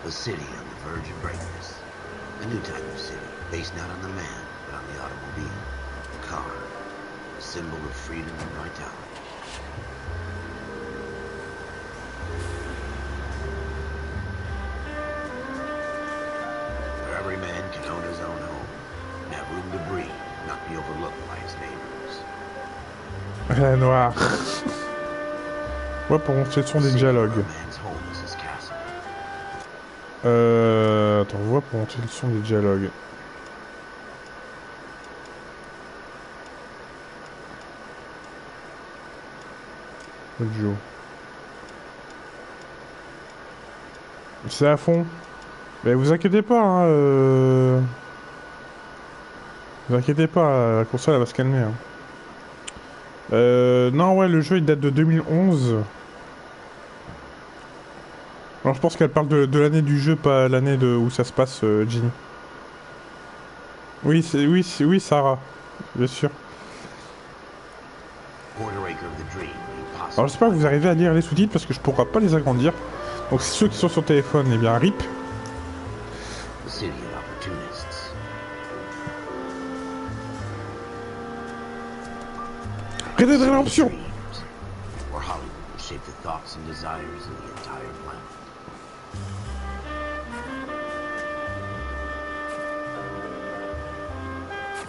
A city on the verge of greatness. A new type of city, based not on the man, but on the automobile. The car. A symbol of freedom and vitality. Where every man can own his own home. And have room to breathe, not be overlooked by his neighbors. La Noire. Ouais, pour montrer le son des dialogues. Attends, on voit pour monter le son des dialogues. Audio. C'est à fond. Mais vous inquiétez pas, hein. Vous inquiétez pas, la console elle va se calmer. Hein. Non, ouais, le jeu il date de 2011. Alors je pense qu'elle parle de l'année du jeu, pas l'année où ça se passe, Ginny. Oui, oui, Sarah, bien sûr. Alors j'espère que vous arrivez à lire les sous-titres parce que je pourrai pas les agrandir. Donc ceux qui sont sur téléphone, eh bien RIP. Red Dead Redemption.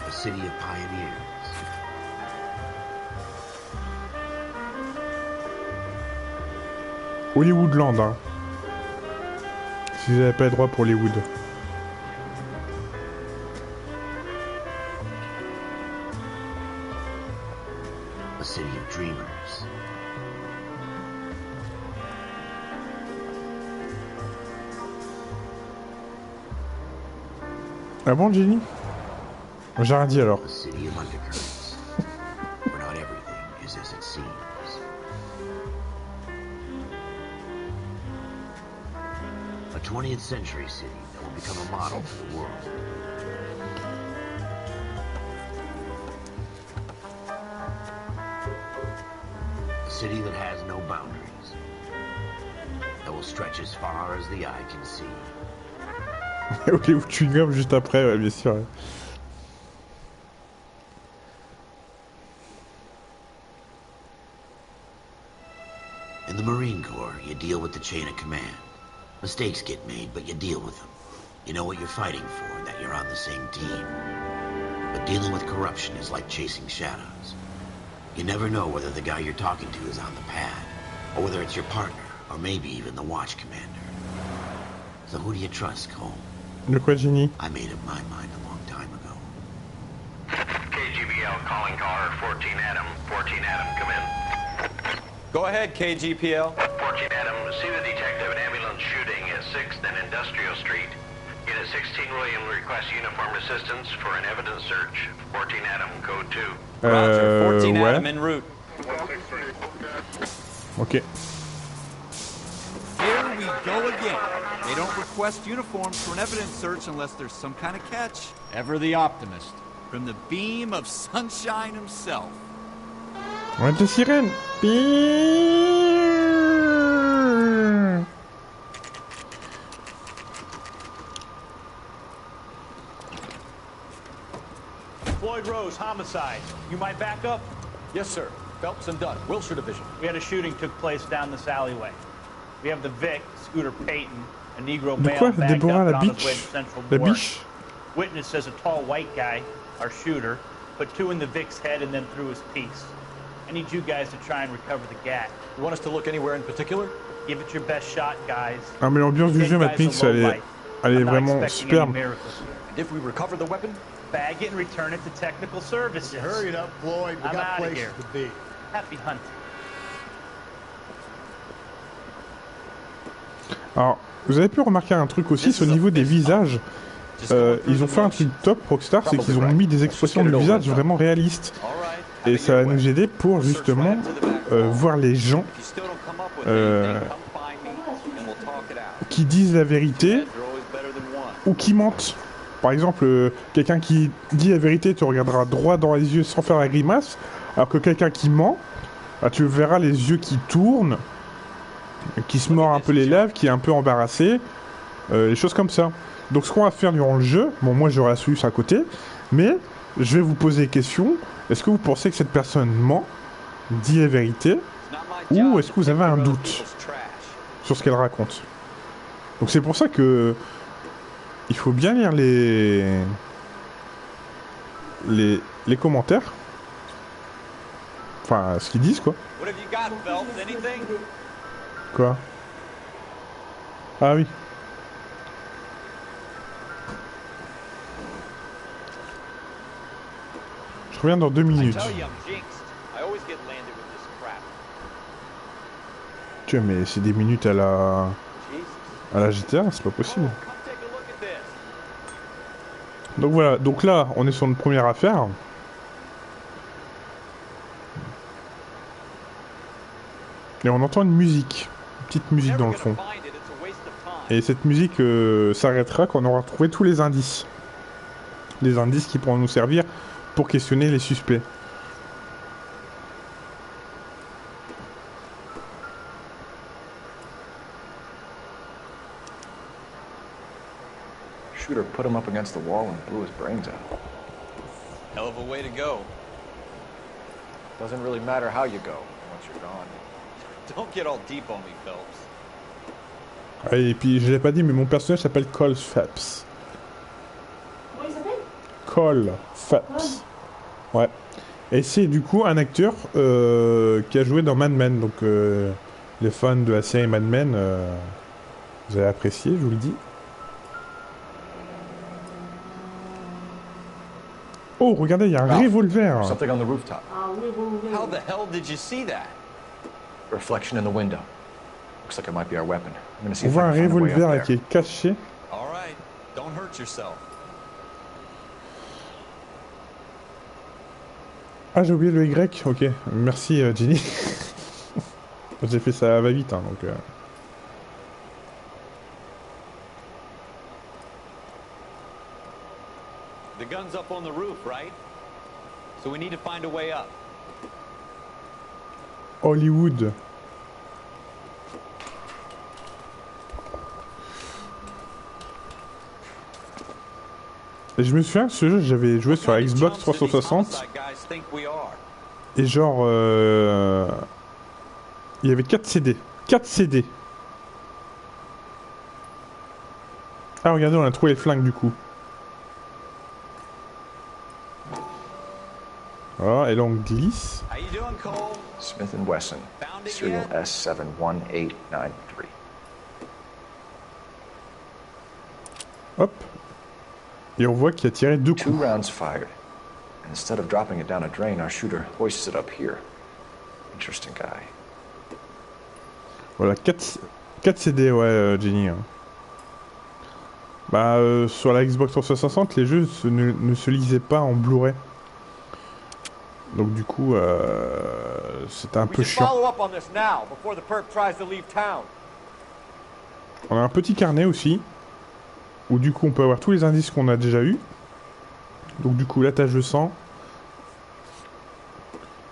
City of pioneers. Hollywoodland, hein. Si vous n'avez pas le droit pour Hollywood. A city of dreamers. Ah bon, Jenny? J'ai rien dit alors. A 20th century city that will become a model for the world. A city that has no boundaries. That will stretch as far as the eye can see. Ok, vous chewing-gum juste après, ouais, bien sûr. Ouais. In the Marine Corps, you deal with the chain of command. Mistakes get made, but you deal with them. You know what you're fighting for, that you're on the same team. But dealing with corruption is like chasing shadows. You never know whether the guy you're talking to is on the pad, or whether it's your partner, or maybe even the watch commander. So who do you trust, Cole? De quoi, Ginny? I made up my mind a long time ago. KGBL calling caller 14 Adam. 14 Adam, come in. Go ahead, KGPL. 14 Adam, see the detective an ambulance shooting at 6th and Industrial Street. Unit 16 William requests uniformed assistance for an evidence search. 14 Adam, code 2. Roger, 14 ouais. Adam en route. Ok. Here we go again. They don't request uniforms for an evidence search unless there's some kind of catch. Ever the optimist. From the beam of sunshine himself. On va être des sirènes. Floyd Rose, homicide. You might back up? Yes, sir. Phelps and Dunn, Wilshire Division. We had a shooting took place down this alleyway. We have the Vic, Scooter Payton, a Negro male quoi, bagged Deborah, up la and on his bitch? way to Central La Ward. biche? Witness says a tall white guy, our shooter, put 2 in the Vic's head and then threw his piece. I need you guys to try and recover the gat. You want us to look anywhere in particular? Give it your best shot, guys. Ah mais l'ambiance du jeu Matrix, elle est vraiment superbe. If we recover the weapon? Bag it and return it to technical services. Hurry it up, Floyd. We I'm got outta places here. to be. Happy hunting. Alors, vous avez pu remarquer un truc aussi, c'est au niveau des visages. Ils ont fait un truc top, Rockstar, c'est qu'ils ont mis des expressions de visage vraiment réalistes. Et ça va nous aider pour justement voir les gens qui disent la vérité ou qui mentent. Par exemple, quelqu'un qui dit la vérité te regardera droit dans les yeux sans faire la grimace, alors que quelqu'un qui ment, bah, tu verras les yeux qui tournent, qui se mord un peu les lèvres, qui est un peu embarrassé. les choses comme ça. Donc ce qu'on va faire durant le jeu, bon moi j'aurai la solution à côté, mais je vais vous poser des questions. Est-ce que vous pensez que cette personne ment, dit la vérité, ou est-ce que vous avez un doute sur ce qu'elle raconte? Donc c'est pour ça que il faut bien lire les commentaires. Enfin, ce qu'ils disent, quoi. Quoi? Ah oui. Je reviens dans 2 minutes. Tu vois, mais c'est des minutes à la GTA, c'est pas possible. Donc voilà, donc là, on est sur notre première affaire. Et on entend une musique, une petite musique dans le fond. Et cette musique s'arrêtera quand on aura trouvé tous les indices. Les indices qui pourront nous servir pour questionner les suspects. Shooter put him up against the wall and blew his brains out. Hell of a way to go. Doesn't really matter how you go once you're gone. Don't get all deep on me, Phelps. Ah, et puis je l'ai pas dit, mais mon personnage s'appelle Cole Phelps. Comment il s'appelle? Cole Phelps. Ouais. Et c'est du coup un acteur qui a joué dans Mad Men. Donc les fans de la série Mad Men, vous allez apprécier, je vous le dis. Oh, regardez, il y a un revolver. Something on the rooftop. Ah oui, oui, oui. How the hell did you see that? Reflection in the window. Looks like it might be our weapon. I'm gonna see On if voit I un can find a way revolver up là, qui there. est caché. All right, don't hurt yourself. Ah, j'ai oublié le Y. Ok, merci Jenny. J'ai fait ça va vite, hein, donc... The gun's up on the roof, right? So we need to find a way up. Hollywood. Et je me souviens que ce jeu, j'avais joué sur la Xbox 360. Et genre... il y avait 4 CD. 4 CD. Ah, regardez, on a trouvé les flingues du coup. Voilà, et là on glisse. How you doing, Cole? Smith & Wesson, serial S71893. Hop. Et on voit qu'il a tiré 2 Two coups. rounds fired. And instead of dropping it down a drain, our shooter hoists it up here. Interesting guy. Voilà, 4 CD, ouais, Jenny. Hein. Bah, sur la Xbox 360, les jeux ne se lisaient pas en Blu-ray. Donc du coup, c'était un peu chiant. On a un petit carnet aussi, où du coup on peut avoir tous les indices qu'on a déjà eu. Donc du coup, la tache de sang,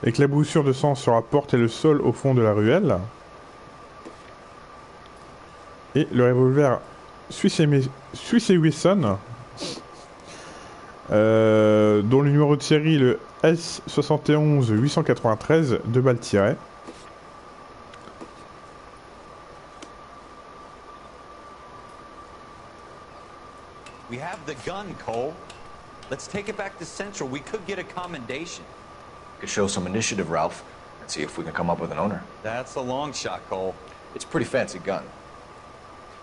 éclaboussure de sang sur la porte et le sol au fond de la ruelle. Et le revolver Swiss et Wesson, dont le numéro de série le S71 893, 2 balles tirées. We have the gun, Cole. Let's take it back to Central. We could get a commendation. Could show some initiative, Ralph, and see if we can come up with an owner. That's a long shot, Cole. It's a pretty fancy gun.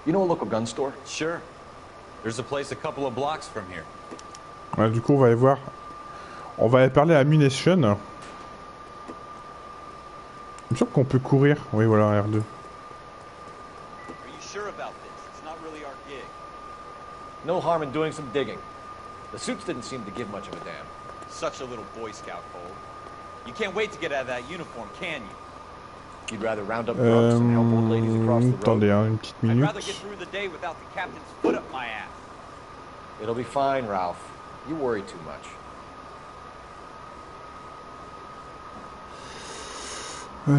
You know a local gun store? Sure. There's a place a couple of blocks from here. Ouais, du coup, on va aller voir. On va aller parler à Munition. Il me semble qu'on peut courir. Oui, voilà, R2. Are you sure about this? It's not really our gig. No harm in doing some digging. The suits didn't seem to give much of a damn. Such a little Boy Scout, Cole. You can't wait to get out of that uniform, can you? You'd rather round up drunks than help old ladies across the road? Attendez, hein, une petite I'd minute. rather get through the day without the captain's foot up my ass. It'll be fine, Ralph. You worry too much. Euh...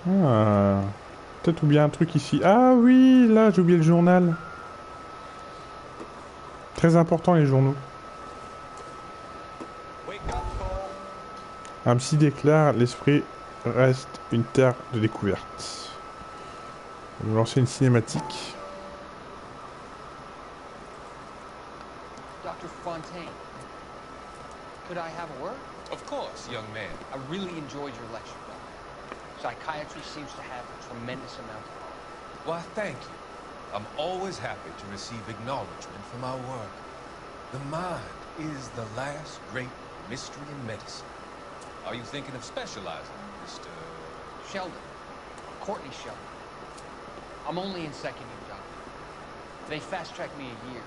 Ah. Peut-être oublié un truc ici. Ah oui, là, j'ai oublié le journal. Très important, les journaux. Un psy déclare, l'esprit reste une terre de découverte. On va lancer une cinématique. Dr. Fontaine, could I have a word? Of course, young man. I really enjoyed your lecture, Doctor. Psychiatry seems to have a tremendous amount of power. Why, thank you. I'm always happy to receive acknowledgement for my work. The mind is the last great mystery in medicine. Are you thinking of specializing, Mr. Sheldon. Courtney Sheldon. I'm only in second year, Doctor. They fast-tracked me a year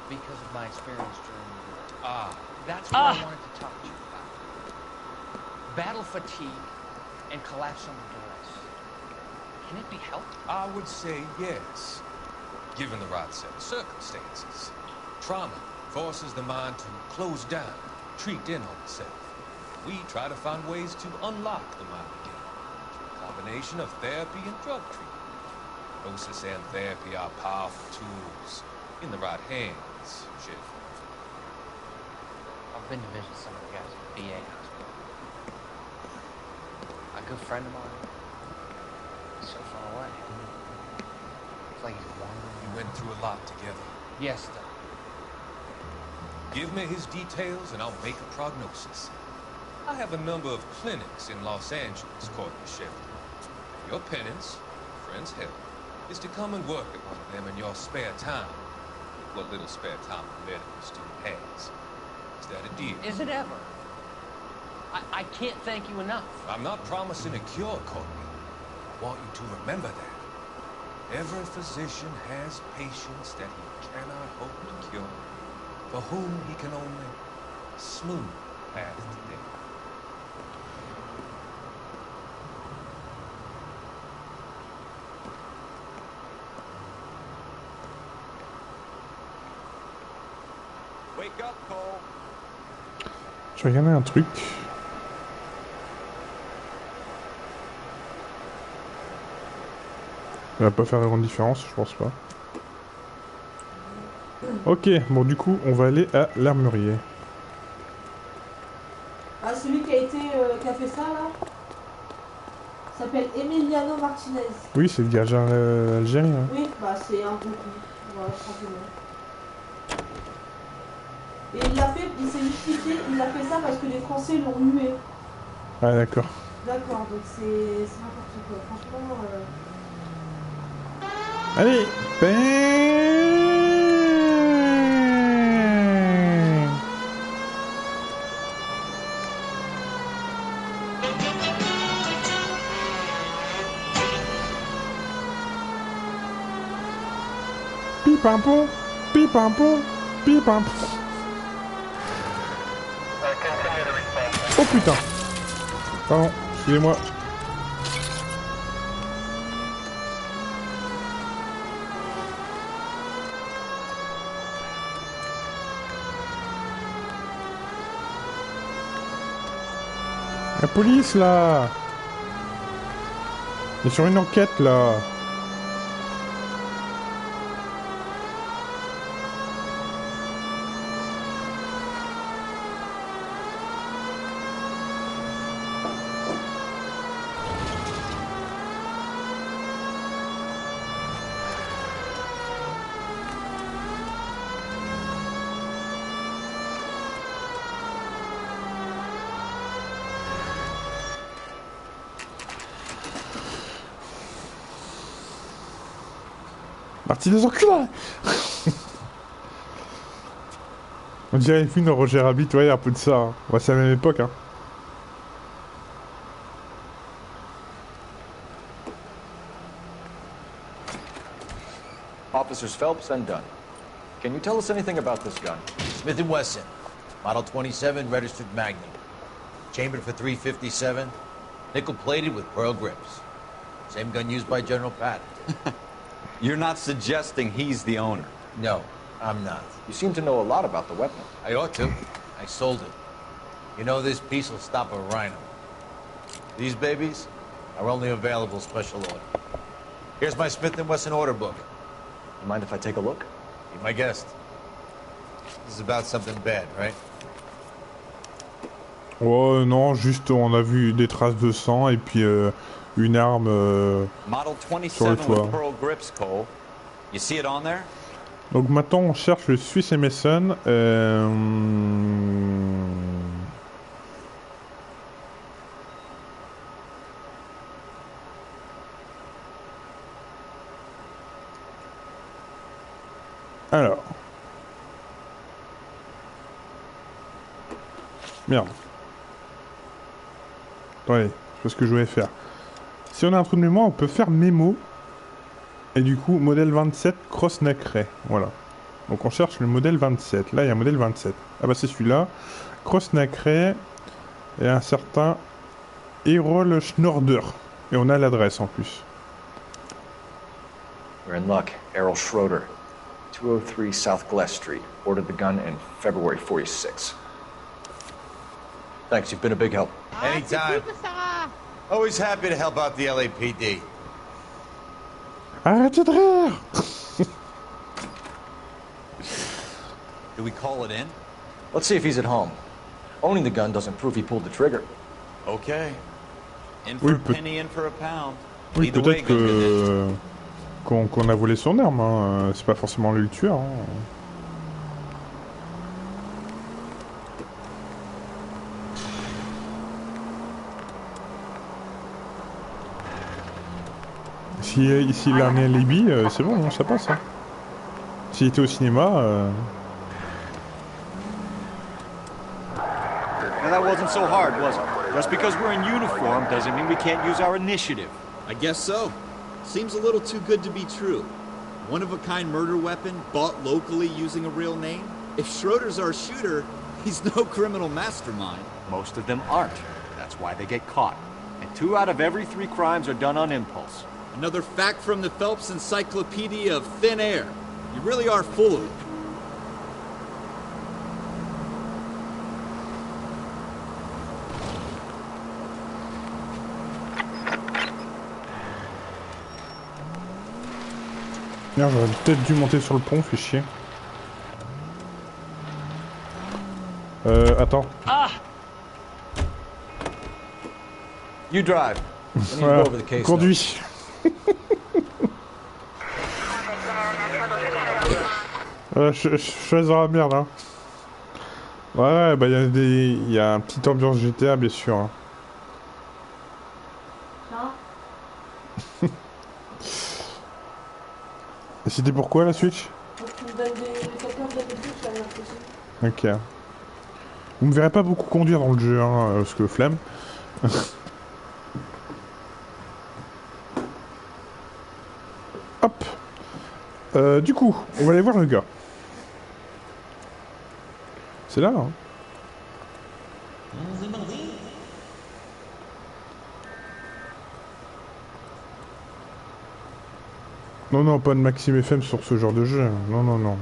because of my experience during the war. Ah. That's what I wanted to talk to you about. Battle fatigue and collapse under duress. Can it be helped? I would say yes, given the right set of circumstances. Trauma forces the mind to close down, retreat in on itself. We try to find ways to unlock the mind again. A combination of therapy and drug treatment. Hypnosis and therapy are powerful tools in the right hands, Chef. I've been to visit some of the guys at the VA hospital. A good friend of mine is so far away. It's like he's wandering. We went through a lot together. Yes, Doc. Give me his details and I'll make a prognosis. I have a number of clinics in Los Angeles, Courtney Sheldon. Your penance, friend's help, is to come and work at one of them in your spare time. What little spare time a medical student has. Is that a deal? Is it ever? I can't thank you enough. I'm not promising a cure, Courtney. I want you to remember that. Every physician has patients that he cannot hope to cure, for whom he can only smooth path to death. Wake up, Cole. Je vais regarder un truc. Ça va pas faire une grande différence, je pense pas. Ok, bon du coup, on va aller à l'armurier. Ah, celui qui a fait ça là s'appelle Emiliano Martinez. Oui, c'est le gardien algérien. Oui, bah c'est un groupe. Voilà, simplement. Et il s'est justifié, il a fait ça parce que les Français l'ont mué. Ah d'accord. D'accord, donc c'est n'importe quoi. Franchement. Allez, Pipimpon, pipimpon, pipimpon. Oh putain. Pardon, excusez-moi. La police là. Il est sur une enquête là. Parti des enculés. On dirait une film de Roger Rabbit, ouais, un peu de ça. Hein. Ouais, c'est la même époque, hein. Officers Phelps and Dunn. Can you tell us anything about this gun? Smith & Wesson, Model 27, registered Magnum. Chambered for .357, nickel-plated with pearl grips. Same gun used by General Patton. You're not suggesting he's the owner? No, I'm not. You seem to know a lot about the weapon. I ought to. I sold it. You know, this piece will stop a rhino. These babies, Our only available special order. Here's my Smith & Wesson order book. You mind if I take a look? Be my guest. This is about something bad, right? Oh non, juste on a vu des traces de sang et puis une arme Model sur le 27 toit. with pearl grips, Cole. You see it on there? Donc maintenant on cherche le Swiss Mason. Alors. Merde. Attendez, c'est ce que je voulais faire. Si on a un trou de mémoire, on peut faire mémo. Et du coup, modèle 27, cross neck-ray. Voilà. Donc on cherche le modèle 27. Là, il y a un modèle 27. Ah bah c'est celui-là. Cross neck-ray. Et un certain Errol Schnorder. Et on a l'adresse en plus. We're in luck. Errol Schroeder, 203 South Glass Street. Ordered the gun in February 46. Thanks, you've been a big help. Anytime. Always happy to help out the LAPD. Arrêtez de rire. Do we call it in? Let's see if he's at home. Owning the gun doesn't prove he pulled the trigger. Okay. In for Oui, a penny, in for a pound. Oui, Either way, peut-être que qu'on a volé son arme. Hein. C'est pas forcément lui le tueur. Hein. S'il a un alibi, c'est bon, ça passe. Hein. S'il était au cinéma... Now that wasn't so hard, was it? Just because we're in uniform doesn't mean we can't use our initiative. I guess so. Seems a little too good to be true. One-of-a-kind murder weapon bought locally using a real name? If Schroeder's our shooter, he's no criminal mastermind. Most of them aren't. That's why they get caught. And 2 out of every 3 crimes are done on impulse. Another fact from the Phelps Encyclopedia of Thin Air. You really are full of it. Merde, j'aurais peut-être dû monter sur le pont, fait chier. Attends. Ah! You drive. Voilà, conduis. Je suis dans la merde, hein. Ouais, bah il y a un petit ambiance GTA, bien sûr. Hein. Et c'était pourquoi la Switch? Ok. Vous me verrez pas beaucoup conduire dans le jeu, hein, parce que flemme. Hop. Du coup, on va aller voir le gars. C'est là, hein. Non, non, pas de Maxime FM sur ce genre de jeu. Non, non, non.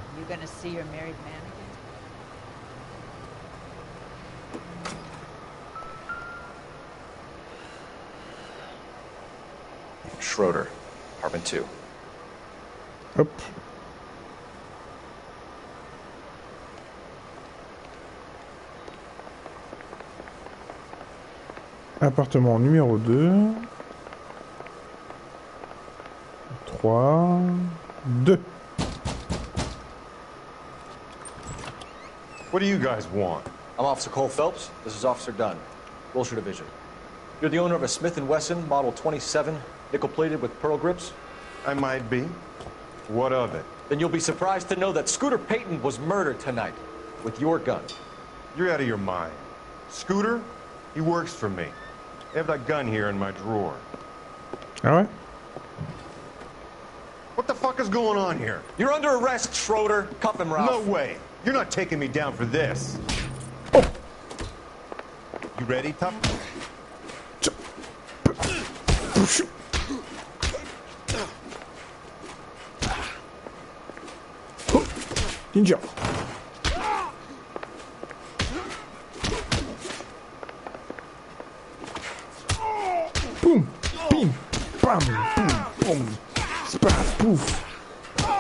Schroeder, apartment 2. Hop. Appartement numéro 2. 3, 2. What do you guys want? I'm Officer Cole Phelps. This is Officer Dunn, Wilshire Division. You're the owner of a Smith & Wesson Model 27, nickel-plated with pearl grips? I might be. What of it? Then you'll be surprised to know that Scooter Payton was murdered tonight with your gun. You're out of your mind. Scooter? He works for me. I have that gun here in my drawer. Ah ouais? What the fuck is going on here? You're under arrest, Schroeder. Cuff him, Ralph. No way. You're not taking me down for this. Oh. You ready, Tough? Ninja. Boum. boum. Space, pouf.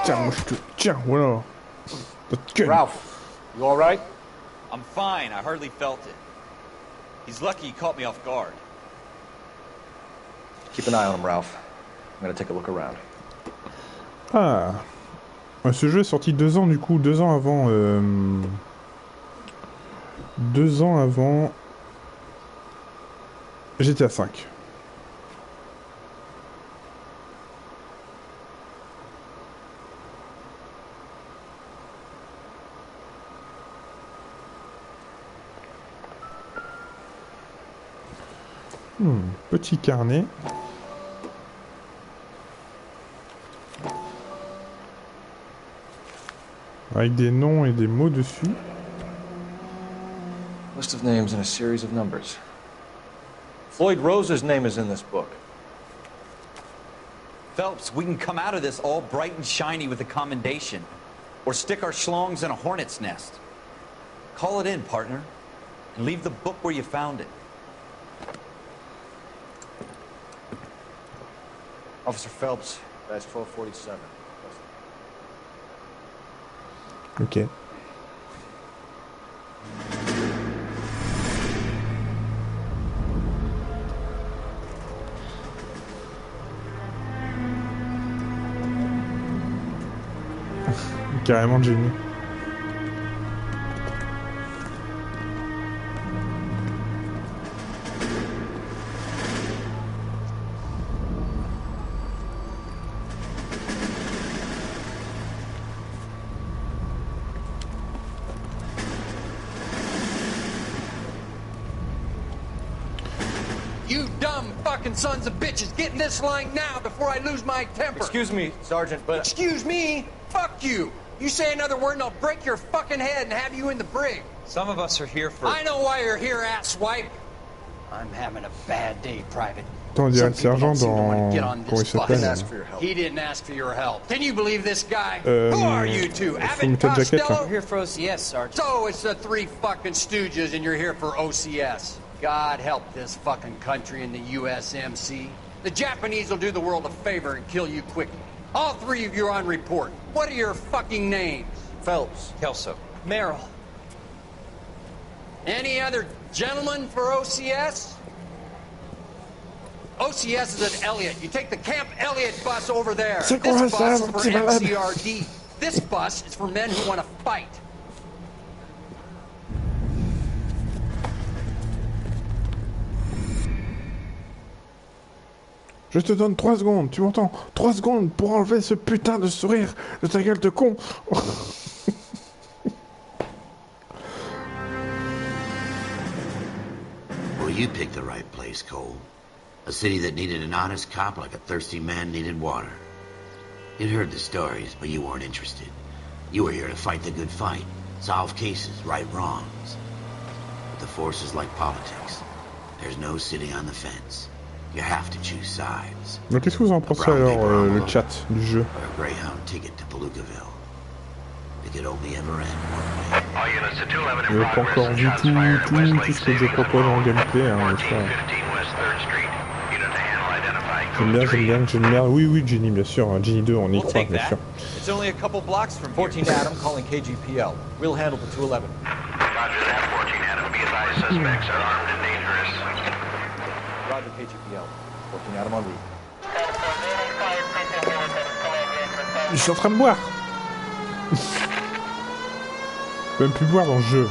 Tiens, moi je te... Tiens, voilà. Ralph, you all right? I'm fine. I hardly felt it. He's lucky he caught me off guard. Keep an eye on him, Ralph. I'm gonna take a look around. Ah. Ce jeu est sorti 2 ans, du coup. 2 ans avant... 2 ans avant... GTA 5. Petit carnet. Avec des noms et des mots dessus. List of names and a series of numbers. Floyd Rose's name is in this book. Phelps, we can come out of this all bright and shiny with a commendation. Or stick our schlongs in a hornet's nest. Call it in, partner. And leave the book where you found it. Officer Phelps, badge 1247. Ok. Carrément génie. You dumb fucking sons of bitches, get in this line now before I lose my temper. Excuse me, Sergeant, but... Excuse me? Fuck you. You say another word and I'll break your fucking head and have you in the brig. Some of us are here for... I know why you're here, asswipe. I'm having a bad day, Private. Attends, on dirait le sergent dans... Comment il s'appelle He didn't ask for your help. Can you believe this guy? Who are you two? Abbott Costello? We're here for OCS, Sergeant. So it's the three fucking stooges and you're here for OCS. God help this fucking country and the USMC. The Japanese will do the world a favor and kill you quickly. All three of you are on report. What are your fucking names? Phelps. Kelso. Merrill. Any other gentlemen for OCS? OCS is at Elliott. You take the Camp Elliott bus over there. This bus is for MCRD. This bus is for men who want to fight. Je te donne 3 secondes, tu m'entends? 3 secondes pour enlever ce putain de sourire de ta gueule de con. Well, you picked the right place, Cole. A city that needed an honest cop like a thirsty man needed water. You'd heard the stories, but you weren't interested. You were here to fight the good fight, solve cases, right wrongs. But the force is like politics. There's no sitting on the fence. You have to choose sides. Donc qu'est-ce que vous en pensez alors, le chat du jeu? A Greyhound ticket to Palookaville. It could only ever end one way. Je n'ai pas encore vu tout ce que je propose en gameplay, hein, bien sûr. J'aime bien. Oui, Jenny, bien sûr. Jenny 2, on y croit, bien sûr. It's only a couple blocks from 14 Adam calling KGPL. We'll handle the 211. Roger that, 14 Adam. Be advised, suspects are armed and dangerous. Roger KGPL. 14 Adam on route. Je suis en train de boire. Je peux même plus boire dans le jeu.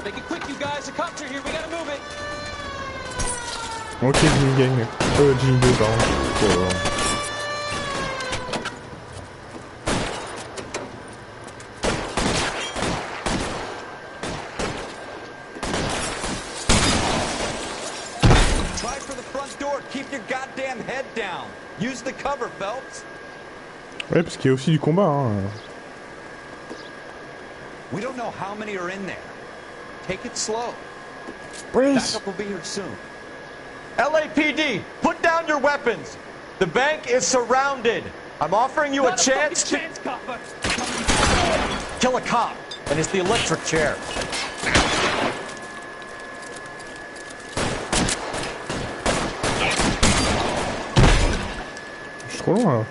Make it quick, you guys. The cops are here. We gotta move it. Ok, Jimmy Gang. Jimmy 2, pardon. Try for the front door. Keep your goddamn head down. Use the cover, Phelps. Ouais, parce qu'il y a aussi du combat, hein. We don't know how many are in there. Take it slow. Please. Backup will be here soon. LAPD, put down your weapons. The bank is surrounded. I'm offering you a chance to kill a cop, and it's the electric chair. Je suis trop loin là.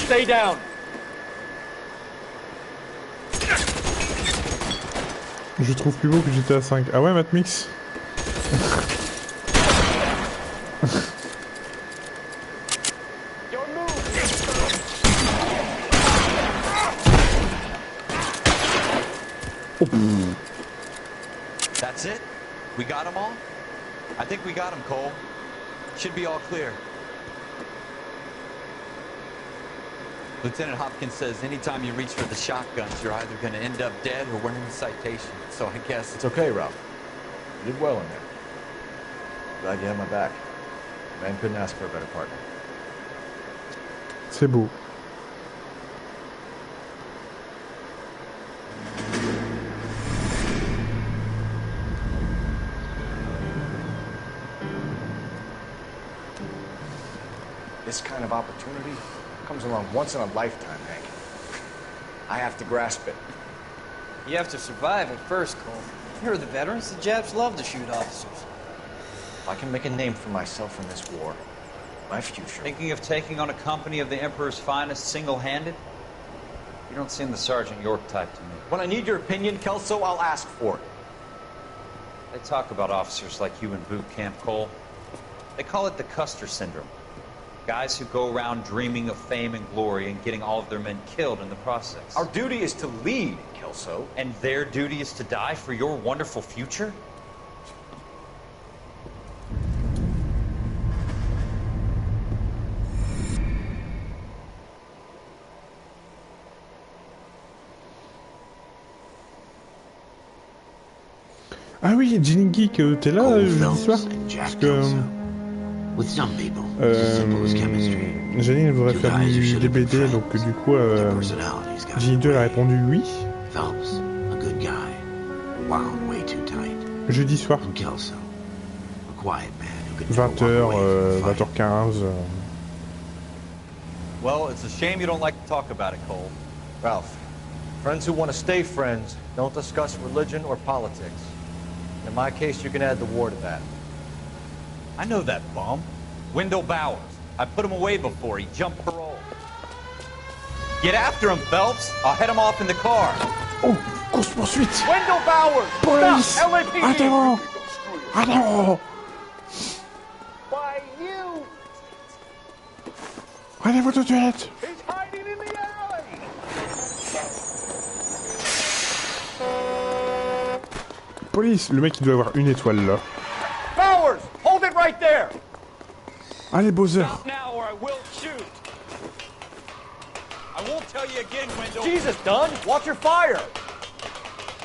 Stay down. Je trouve plus beau que j'étais à 5. Ah ouais, Matt Mix. That's it? We got them all? I think we got them, Cole. Should be all clear. Lieutenant Hopkins says anytime you reach for the shotguns, you're either going to end up dead or wearing a citation. So I guess... It's okay, Ralph. You did well in there. Glad you had my back. Man couldn't ask for a better partner. C'est beau. This kind of opportunity comes along once in a lifetime, Hank. I have to grasp it. You have to survive it first, Cole. You're the veterans. The Japs love to shoot officers. If I can make a name for myself in this war, my future... Thinking of taking on a company of the Emperor's finest single-handed? You don't seem the Sergeant York type to me. When I need your opinion, Kelso, I'll ask for it. They talk about officers like you in boot camp, Cole. They call it the Custer Syndrome. Guys who go around dreaming of fame and glory and getting all of their men killed in the process. Our duty is to lead, Kelso. And their duty is to die for your wonderful future? Ah oui, Ginny Geek, t'es là jeudi soir? Parce que... Janine elle voudrait faire des BD, donc du coup, Ginny 2 elle a répondu oui. Jeudi soir. 20h, 20h15. Well, it's a shame you don't like to talk about it, Cole. Ralph, friends who want to stay friends don't discuss religion or politics. In my case, you can add the war to that. I know that bum. Wendell Bowers. I put him away before. He jumped parole. Get after him, Phelps. I'll head him off in the car. Oh, course-poursuite. Wendell Bowers! Police! Stop! LAPD! Attends! Attends! Why, you! Allez-vous tout de suite! He's hiding in the alley! Police! Le mec il doit avoir une étoile là. Bowers! Hold it right there! Allez, Bowser! Stop now or I will shoot. I won't tell you again, Wendell. Jesus, Dunn! Watch your fire!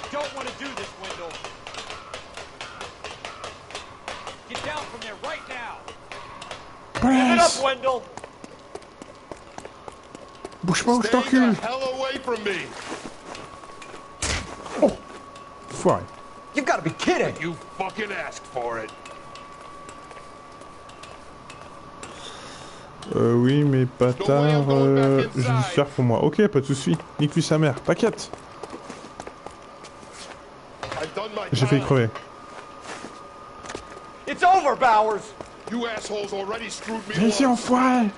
You don't want to do this, Wendell. Get down from there right now. Give it up, Police! Wendell! Bouge pas ou je t'encule! Oh! Foiré. You've got to be kidding! You fucking asked for it. Oui, mais pas tard. Jeudi soir pour moi. Ok, pas de soucis. Nique-lui sa mère. T'inquiète. J'ai failli crever. It's over, Bowers! You assholes already screwed me. Viens ici, enfoiré!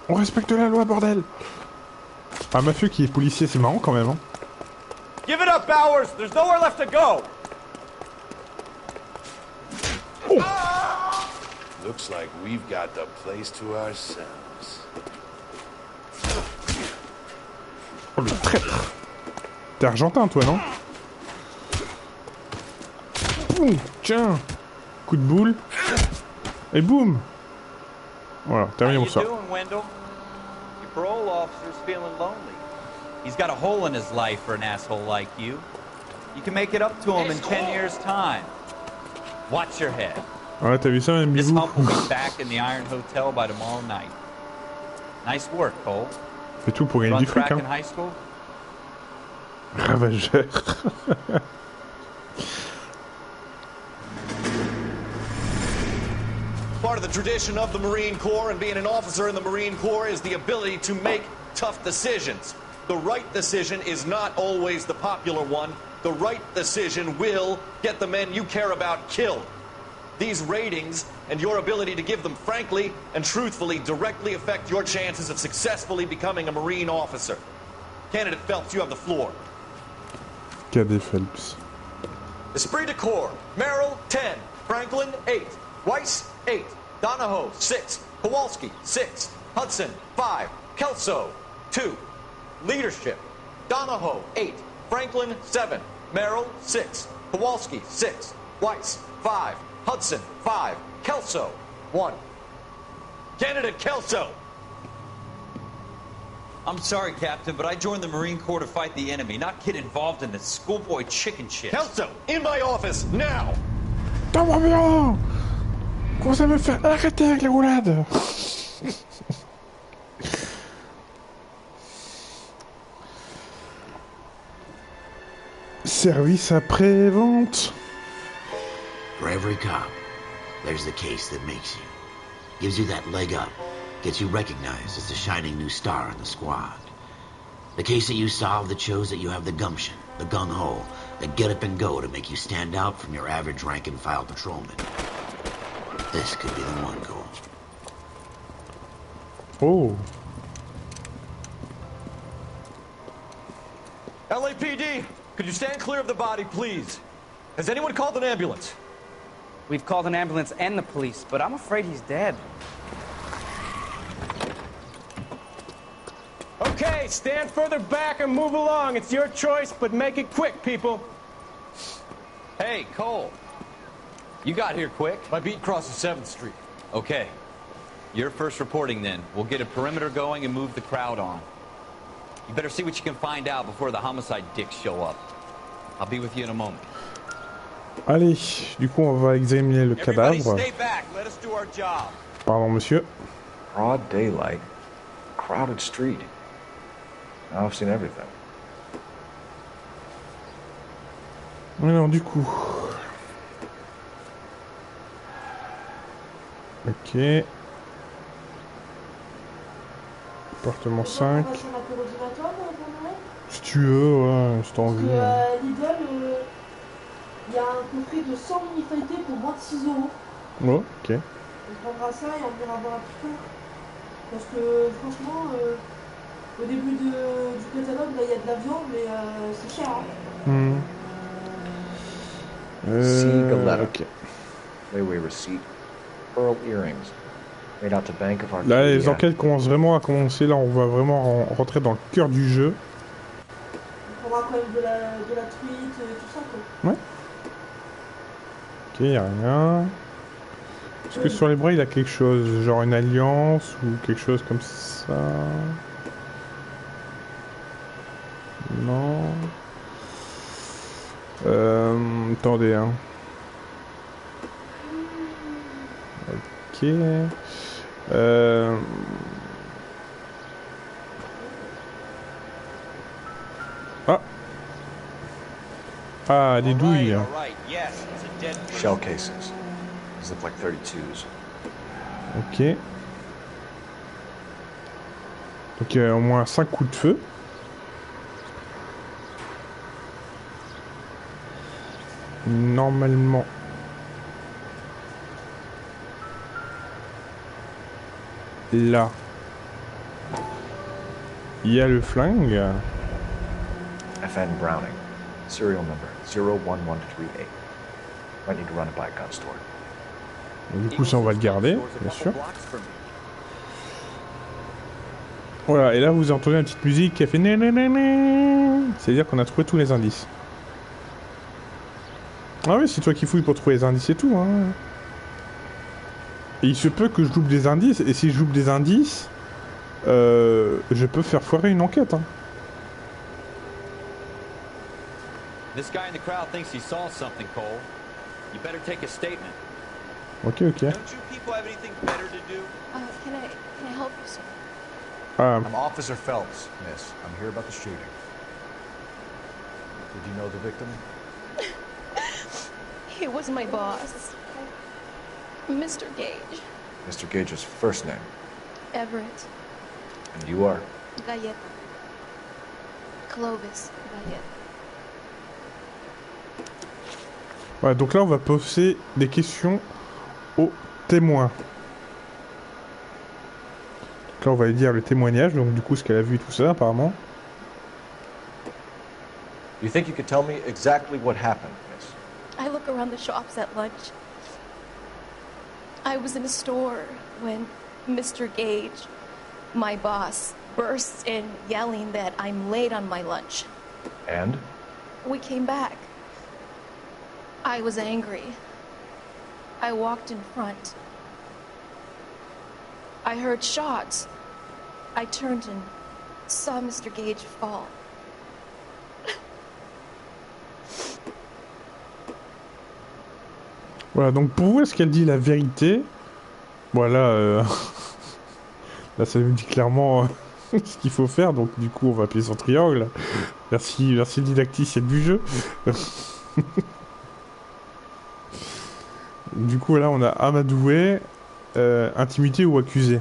On respecte la loi, bordel! Un mafieux qui est policier, c'est marrant quand même, hein? Give it up, Bowers! There's nowhere left to go! Oh! Looks like we've got the place to ourselves. Oh, le traître! T'es argentin, toi, non? Boum! Tiens! Coup de boule. Et boum! Voilà, terminé mon sort. Your parole officer's feeling lonely. He's got a hole in his life for an asshole like you. You can make it up to him in 10 years' time. Watch your head. Ouais, t'as vu ça, même This bisou? hump will be back in the Iron Hotel by tomorrow night. Nice work, Cole. Fais tout pour gagner Run du fric, track hein. in high school? Ravageur. Part of the tradition of the Marine Corps and being an officer in the Marine Corps is the ability to make tough decisions. The right decision is not always the popular one. The right decision will get the men you care about killed. These ratings and your ability to give them frankly and truthfully directly affect your chances of successfully becoming a Marine officer. Candidate Phelps, you have the floor. Cadet Phelps. Esprit de Corps, Merrill, 10. Franklin, 8. Weiss, 8. Donahoe, 6. Kowalski, 6. Hudson, 5. Kelso, 2. Leadership, Donahoe, 8. Franklin, 7. Merrill, 6. Kowalski, 6. Weiss, 5. Hudson, 5. Kelso, 1. Candidate Kelso! I'm sorry, Captain, but I joined the Marine Corps to fight the enemy, not get involved in this schoolboy chicken shit. Kelso, in my office, now! Toma bien! Comment ça me fait arrêter avec la roulade? Service après-vente. For every cop, there's the case that makes you. Gives you that leg up. Gets you recognized as the shining new star in the squad. The case that you solve that shows that you have the gumption, the gung-ho, the get up and go to make you stand out from your average rank-and-file patrolman. This could be the one, Cole. Oh. LAPD, could you stand clear of the body, please? Has anyone called an ambulance? We've called an ambulance and the police, but I'm afraid he's dead. Okay, stand further back and move along. It's your choice, but make it quick, people. Hey, Cole. You got here quick. My beat crosses 7th Street. Okay. You're first reporting then. We'll get a perimeter going and move the crowd on. You better see what you can find out before the homicide dicks show up. I'll be with you in a moment. Allez, du coup on va examiner le cadavre. Stay back. Let us do our job. Pardon, monsieur. Broad daylight. Crowded street. Now I've seen everything. Alors du coup... Ok. Appartement 5. Si tu veux, ouais, je t'en veux. Lidl, il y a un coffret de 100 mini-feuilletés pour moins de 6 €. Oh, ok. On prendra ça et on ira voir plus tard. Parce que franchement, au début du catalogue, là, il y a de la viande, mais c'est cher. Hein. Ok. Layaway receipt. Pearl earrings. Made out to Bank of Arcadia. Là, les enquêtes commencent vraiment à commencer. Là, on va vraiment rentrer dans le cœur du jeu. On prendra quand même de la truite, tout ça, quoi. Ouais. Ok, y a rien. Est-ce que sur les bras, il a quelque chose? Genre une alliance ou quelque chose comme ça? Non. Attendez, hein. Ok. Ah. Ah, des douilles. Shell cases. These look like 32s. Ok. Donc il y a au moins 5 coups de feu. Normalement. Là. Il y a le flingue. FN Browning. Serial number 01138. Might need to run it by a gun store. Donc, du coup, ça, on va le garder, bien sûr. Voilà, et là, vous entendez une petite musique qui a fait... C'est-à-dire qu'on a trouvé tous les indices. Ah oui, c'est toi qui fouilles pour trouver les indices et tout, hein. Et il se peut que je loupe des indices, et si je loupe des indices, je peux faire foirer une enquête, hein. This guy in the crowd thinks he saw something, Cole. You better take a statement. Ok, ok. Don't you people have anything better to do? Can I help you, sir? I'm Officer Phelps, miss. I'm here about the shooting. Did you know the victim? He was my boss. Mr. Gage. Mr. Gage's first name. Everett. And you are? Gallette. Clovis Gallette. Voilà, donc là on va poser des questions aux témoins. Donc là on va lui dire le témoignage, donc du coup ce qu'elle a vu et tout ça apparemment. You think you could tell me exactly what happened, miss? I look around the shops at lunch. I was in a store when Mr. Gage, my boss, bursts in yelling that I'm late on my lunch. And? We came back. I was angry. I walked in front. I heard shots. I turned and saw Mr. Gage fall. Voilà, donc pour vous, est-ce qu'elle dit la vérité? Voilà, là ça nous dit clairement ce qu'il faut faire, donc du coup on va appuyer sur triangle. Merci le didacticiel du jeu. Du coup là on a amadoué, intimité ou accusé.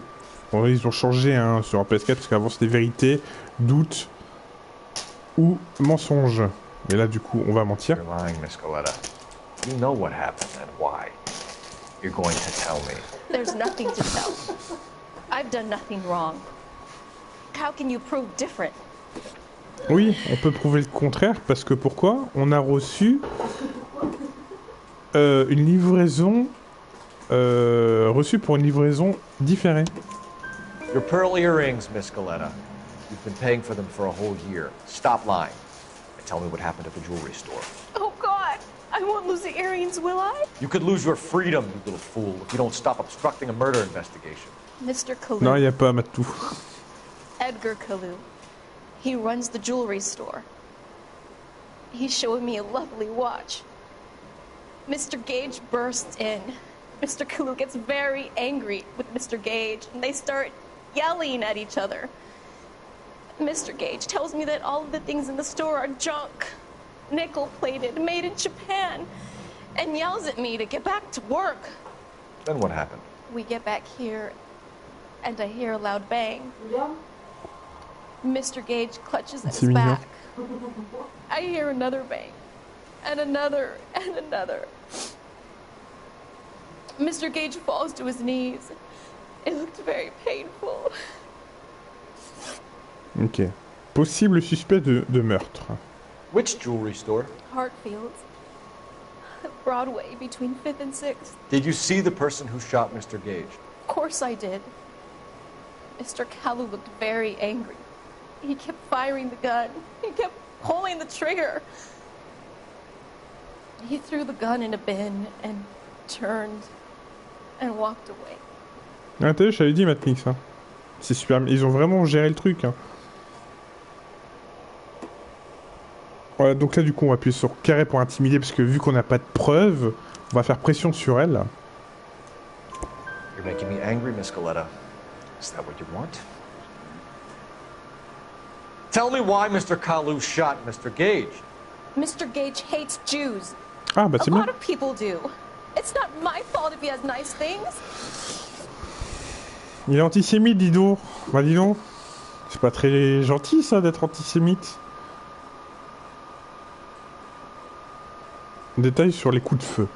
Bon, ils ont changé hein, sur un PS4 parce qu'avant c'était vérité, doute ou mensonge. Mais là du coup on va mentir. You're lying, Miss Coletta. You know what happened and why. You're going to tell me. There's nothing to tell. I've done nothing wrong. How can you prove different? Oui, on peut prouver le contraire parce que pourquoi? On a reçu une livraison reçue pour une livraison différée. Your pearl earrings, Miss Coletta. You've been paying for them for a whole year. Stop lying and tell me what happened at the jewelry store. Oh God, I won't lose the earrings, will I? You could lose your freedom, you little fool, if you don't stop obstructing a murder investigation. Mr. Kalu. Non, il n'y a pas Matou. Edgar Kalu. He runs the jewelry store. He's showing me a lovely watch. Mr. Gage bursts in. Mr. Kalu gets very angry with Mr. Gage, and they start yelling at each other. Mr. Gage tells me that all of the things in the store are junk, nickel-plated, made in Japan, and yells at me to get back to work. Then what happened? We get back here, and I hear a loud bang. Mr. Gage clutches at his back. I hear another bang, and another, and another. Mr. Gage falls to his knees. It looked very painful. Ok. Possible suspect de meurtre. Which jewelry store? Hartfield's. Broadway, between 5th and 6th. Did you see the person who shot Mr. Gage? Of course I did. Mr. Kalu looked very angry. He kept firing the gun. He kept pulling the trigger. He threw the gun in a bin and turned and walked away. Ah, t'as vu, je t'avais dit, Matrix. Hein. C'est super. Ils ont vraiment géré le truc. Hein. Voilà, donc là, du coup, on va appuyer sur carré pour intimider, parce que vu qu'on n'a pas de preuves, on va faire pression sur elle. You're making me angry, Miss Coletta. Is that what you want? Tell me why Mr. Kalu shot Mr. Gage. Mr. Gage hates Jews. Ah, bah c'est A bien. lot of people do. It's not my fault if he has nice things. Il est antisémite, dis donc. Bah dis donc. C'est pas très gentil, ça, d'être antisémite. Détail sur les coups de feu.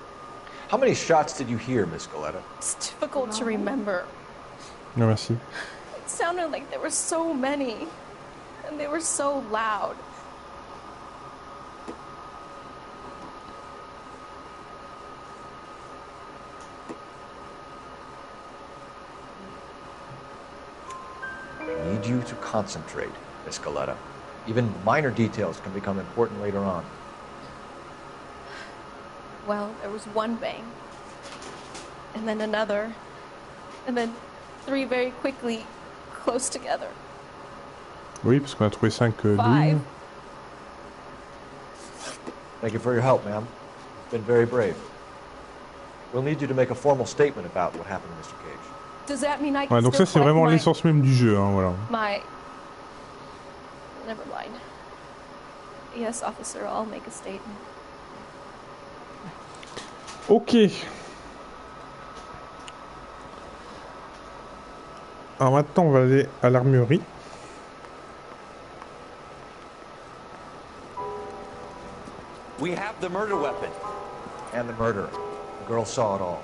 How many shots did you hear, Miss Coletta? It's difficult to remember. Non, merci. It sounded like there were so many. And they were so loud. I need you to concentrate, Miss Coletta. Even minor details can become important later on. Well, there was one bang. And then another. And then 3 very quickly, close together. Oui, parce qu'on a trouvé 5 douilles. 5. Thank you for your help, ma'am. You've been very brave. We'll need you to make a formal statement about what happened to Mr. Gage. Does that mean I can Ouais, donc still ça, c'est vraiment collect l'essence même du jeu, hein, voilà. my... Never mind. Yes, officer, I'll make a statement. Ok. Alors maintenant, on va aller à l'armurerie. We have the murder weapon. And the murderer. The girl saw it all.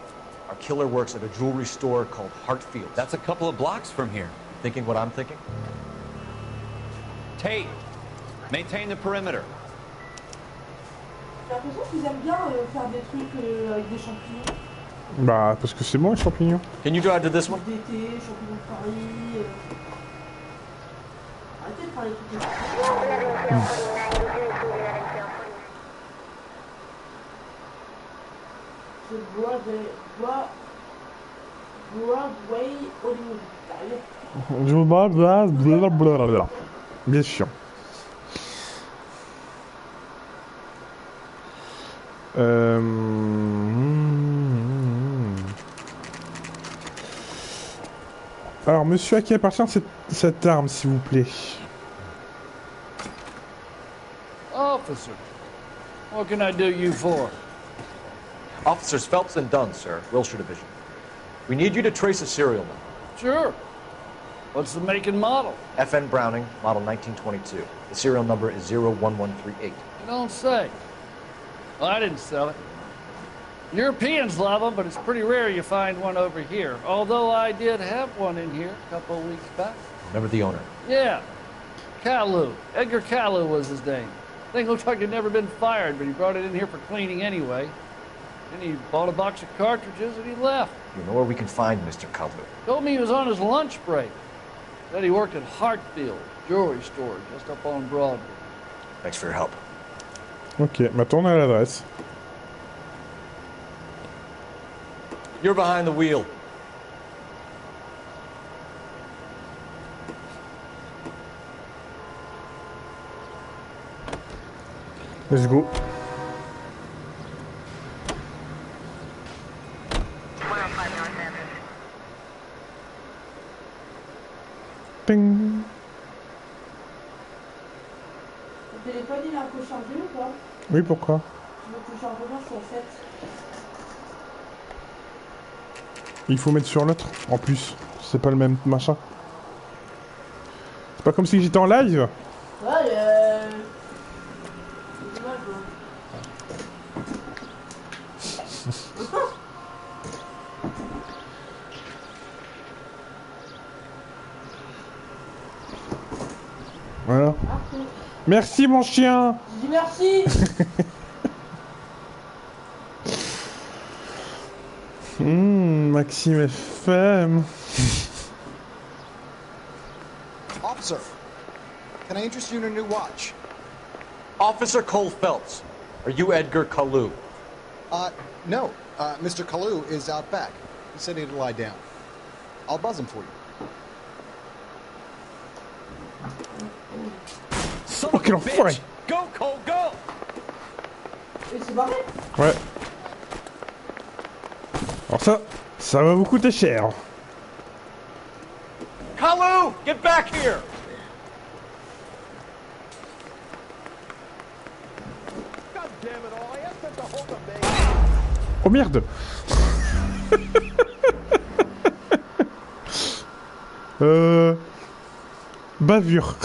Our killer works at a jewelry store called Hartfield. That's a couple of blocks from here. Thinking what I'm thinking? Tate, maintain the perimeter. J'ai l'impression qu'ils aiment bien faire des trucs avec des champignons. Bah, parce que c'est bon les champignons. Can you drive to this one? D'été, champignons de Paris. Arrêtez de faire les trucs de Broadway Hollywood. Blablabla. Bien sûr. Alors, monsieur, à qui appartient cette arme, s'il vous plaît? Officer, what can I do you for? Officers Phelps and Dunn, sir, Wilshire Division. We need you to trace a serial number. Sure. What's the make and model? FN Browning, model 1922. The serial number is 01138. You don't say. Well, I didn't sell it. Europeans love them, but it's pretty rare you find one over here. Although I did have one in here a couple of weeks back. Remember the owner? Yeah. Kalu. Edgar Kalu was his name. Thing looked like he'd never been fired, but he brought it in here for cleaning anyway. Then he bought a box of cartridges and he left. You know where we can find Mr. Kalu? Told me he was on his lunch break. Said he worked at Hartfield, jewelry store, just up on Broadway. Thanks for your help. Ok, maintenant on a l'adresse. You're behind the wheel. Let's go. Ping. Le téléphone, il est un peu chargé ou pas? Oui, pourquoi? Je veux que le chargement soit fait. Il faut mettre sur l'autre, en plus. C'est pas le même machin. C'est pas comme si j'étais en live. Ouais, c'est dommage, Voilà. Merci mon chien. Je dis merci. Maxime FM. Officer, can I interest you in a new watch? Officer Cole Phelps, are you Edgar Kalu? No. Mr. Kalu is out back. He said he'd lie down. I'll buzz him for you. Oh, quel enfoiré! Go, Cole, go! Et c'est barré? Ouais. Alors ça va vous coûter cher. Kalu, get back here! Oh merde. Bavure.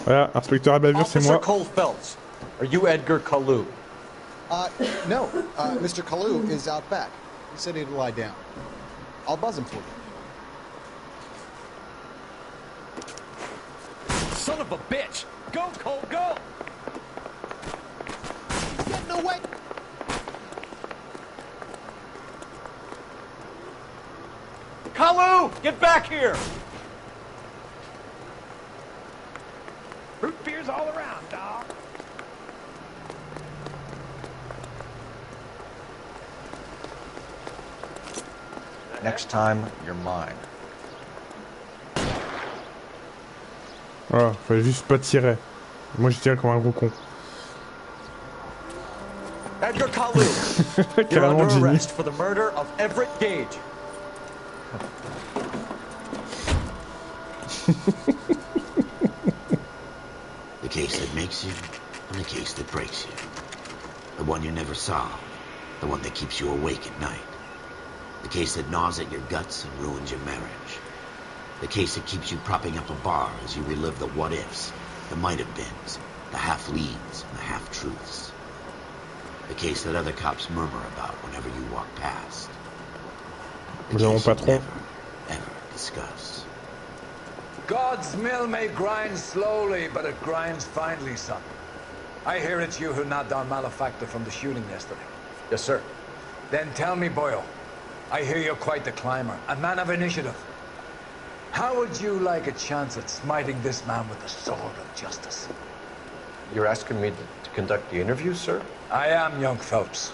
Voilà, inspecteur à bavure, c'est moi. Officer Cole Phelps, are you Edgar Kalu? No. Mr. Kalu is out back. He said he'd lie down. I'll buzz him for you. Son of a bitch! Go, Cole, go! He's getting away! Kalu, get back here! Root beers all around, dog. Next time, you're mine. Voilà, fallait juste pas tirer. Moi je tirais comme un gros con. Edgar Kalu, you're Carrément under génie. arrest for the murder of Everett Gage. The case that makes you, and the case that breaks you. The one you never solve. The one that keeps you awake at night. The case that gnaws at your guts and ruins your marriage. The case that keeps you propping up a bar as you relive the what-ifs, the might-have-beens, the half-leads, and the half-truths. The case that other cops murmur about whenever you walk past. The case you never, ever discuss. God's mill may grind slowly, but it grinds finely, son. I hear it's you who knocked down Malefactor from the shooting yesterday. Yes, sir. Then tell me, Boyle, I hear you're quite the climber, a man of initiative. How would you like a chance at smiting this man with the sword of justice? You're asking me to conduct the interview, sir? I am, young Phelps.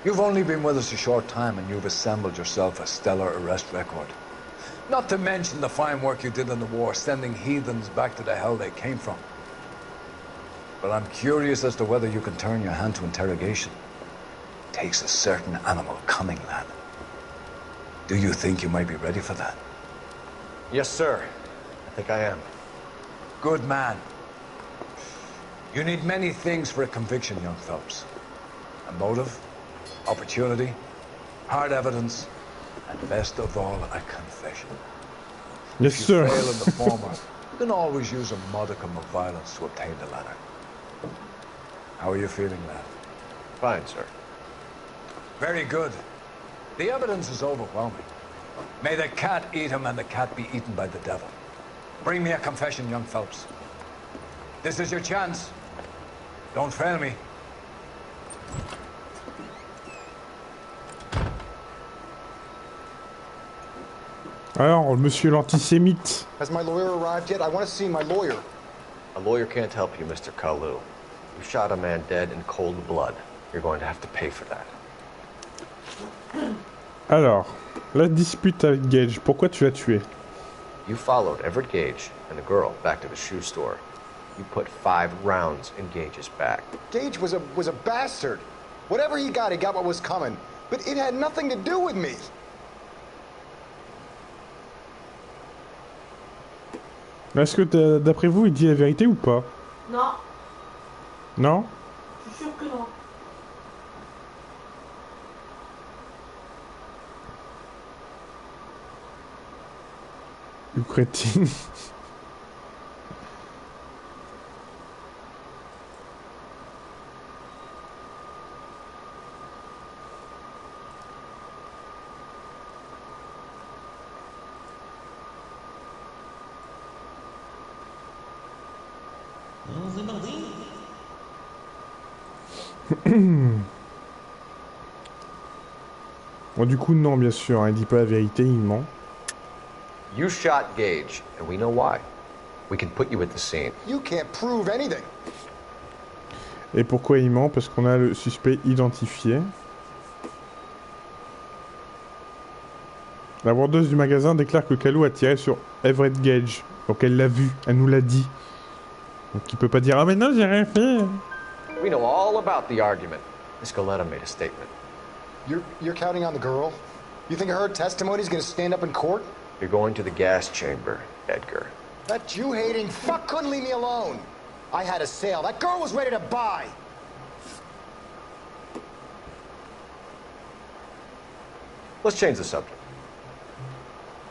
You've only been with us a short time and you've assembled yourself a stellar arrest record. Not to mention the fine work you did in the war, sending heathens back to the hell they came from. But I'm curious as to whether you can turn your hand to interrogation. It takes a certain animal cunning, lad. Do you think you might be ready for that? Yes, sir. I think I am. Good man. You need many things for a conviction, young Phelps. A motive, opportunity, hard evidence, and best of all, a confession. Yes, if you sir. fail in the former, you can always use a modicum of violence to obtain the latter. How are you feeling, lad? Fine, sir. Very good. The evidence is overwhelming. May the cat eat him and the cat be eaten by the devil. Bring me a confession, young Phelps. This is your chance. Don't fail me. Alors, monsieur l'antisémite. Has my lawyer arrived yet? I want to see my lawyer. A lawyer can't help you, Mr. Kalu. You shot a man dead in cold blood. You're going to have to pay for that. Alors, la dispute avec Gage. Pourquoi tu l'as tué? You followed Everett Gage and the girl back to the shoe store. You put 5 rounds in Gage's back. Gage was a bastard. Whatever he got what was coming. But it had nothing to do with me. Est-ce que d'après vous, il dit la vérité ou pas? Non. Non? Je suis sûr que non. You crétine. Bon, du coup, non, bien sûr, hein, il dit pas la vérité, il ment. You shot Gage, and we know why. We can put you at the scene. You can't prove anything. Et pourquoi il ment? Parce qu'on a le suspect identifié. La vendeuse du magasin déclare que Kalu a tiré sur Everett Gage. Donc elle l'a vu, elle nous l'a dit. Donc il peut pas dire « Ah mais non, j'ai rien fait !» We know all about the argument. Miss Goleta made a statement. You're counting on the girl? You think her testimony is going to stand up in court? You're going to the gas chamber, Edgar. That Jew-hating fuck couldn't leave me alone. I had a sale. That girl was ready to buy. Let's change the subject.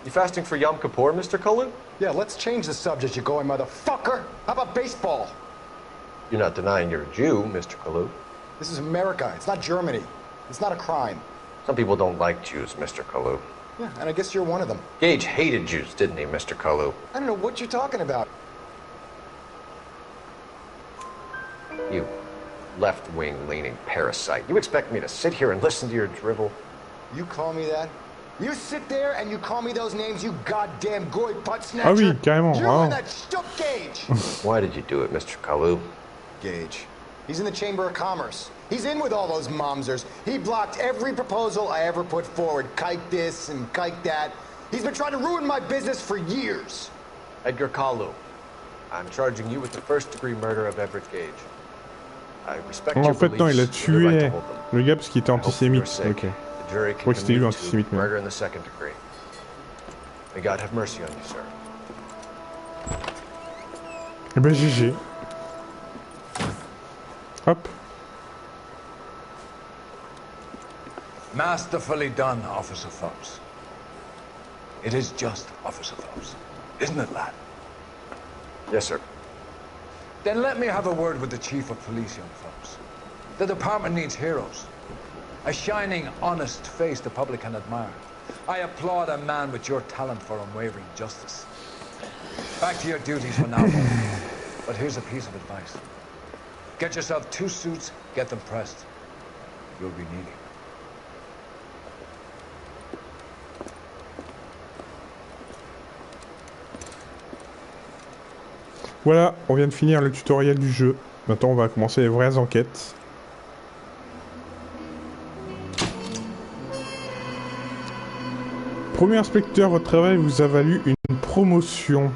You fasting for Yom Kippur, Mr. Kalu? Yeah, let's change the subject, you going motherfucker. How about baseball? You're not denying you're a Jew, Mr. Kalu. This is America. It's not Germany. It's not a crime. Some people don't like Jews, Mr. Kalu. Yeah, and I guess you're one of them. Gage hated Jews, didn't he, Mr. Kalu? I don't know what you're talking about. You left-wing leaning parasite. You expect me to sit here and listen to your drivel? You call me that? You sit there and you call me those names, you goddamn goy butt snatcher. Ah oui, carrément. You Wow. and that stuck Gage. Why did you do it, Mr. Kalu? Gage. He's in the Chamber of Commerce. He's in with all those momsers. He blocked every proposal I ever put forward. Kike this and kike that. He's been trying to ruin my business for years. Edgar Kalu, I'm charging you with the first-degree murder of Everett Gage. I respect En your fait, non, il a beliefs and your right tué to hold them. le gars parce qu'il était I hope for your antisémite. sake, Ok. the jury Je can crois que c'était lui commute to antisémite. Mais... murder in the second degree. May God have mercy on you, sir. Eh ben GG. Hop. Masterfully done, Officer Phelps. It is just Officer Phelps. Isn't it, lad? Yes, sir. Then let me have a word with the Chief of Police, young Phelps. The department needs heroes. A shining, honest face the public can admire. I applaud a man with your talent for unwavering justice. Back to your duties for now, boy. But here's a piece of advice. Get yourself 2 suits, get them pressed. You'll be needing. Voilà, on vient de finir le tutoriel du jeu. Maintenant, on va commencer les vraies enquêtes. Premier inspecteur, votre travail vous a valu une promotion.